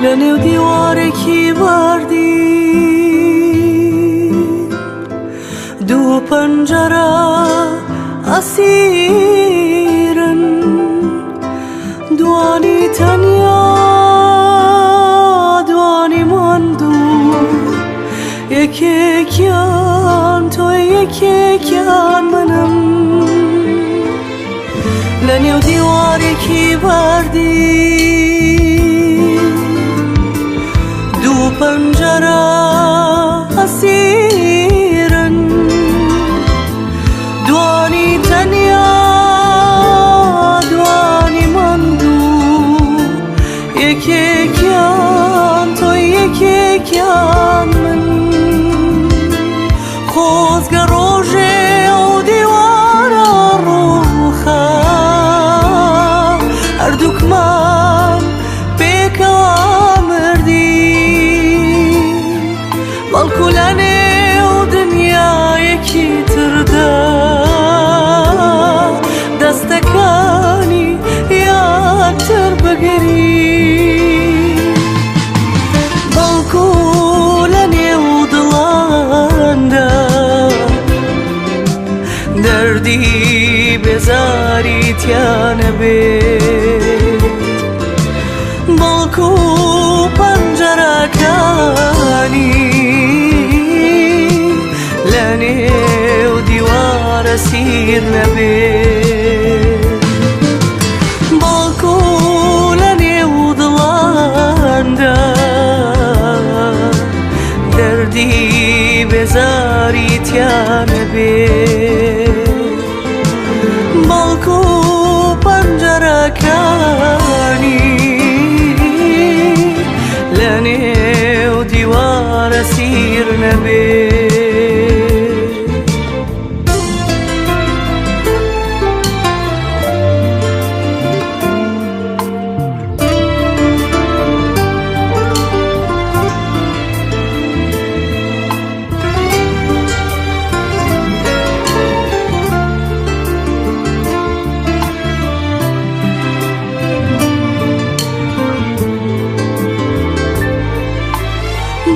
لنێو دیوارێکی باردی دوو پەنجەرە ئەسیرن دوانی تەنیا دوانی ماندوو یەکێکیان تۆی یەکێکیان منم لەنێو دیوارێکی باردی دوو پەنجەرە ئەسیرن دوانی تەنیا دوانی ماندوو یەکێکیان تۆی یەکێکیان من خۆزگە ڕۆژێ ئەو دیوارە ڕووخە هەردووکمان پێکەوە بەڵکو لەنێو دنیایەکی تردا دەستەکانی یەکتر بگری بەڵکو لەنێو دڵاندا دەردی بێزاری تیانە بێ بەڵکو پەنجەرەکانی لەنێو دیوارە سیر نەبێ بەڵکو لەنێو دڵاندا دەردی بێزاری تیانە بێ بەڵکو پەنجەرەکانی لەنێو دیوارە سیر نەبێ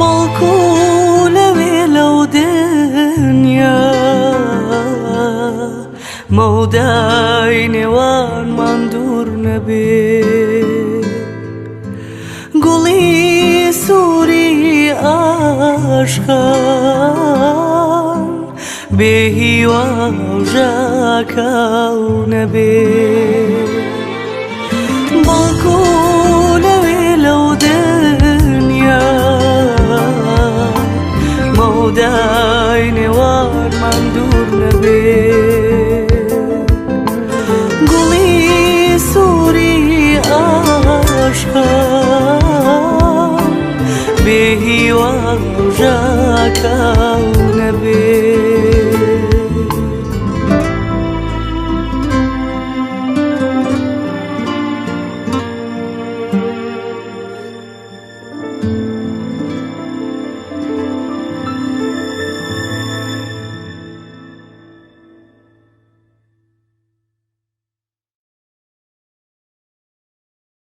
بەڵکو لەوێ لەو دنیا مەودای نێوانمان دوور نەبێ گوڵی سووری عاشقان بێ هیوا و ژاکاو نەبێ بەڵکو لەوێ لەو دنیا مەودای نێوانمان دوور نەبێ گوڵی سووری عاشقان بێ هیوا و ژاکاو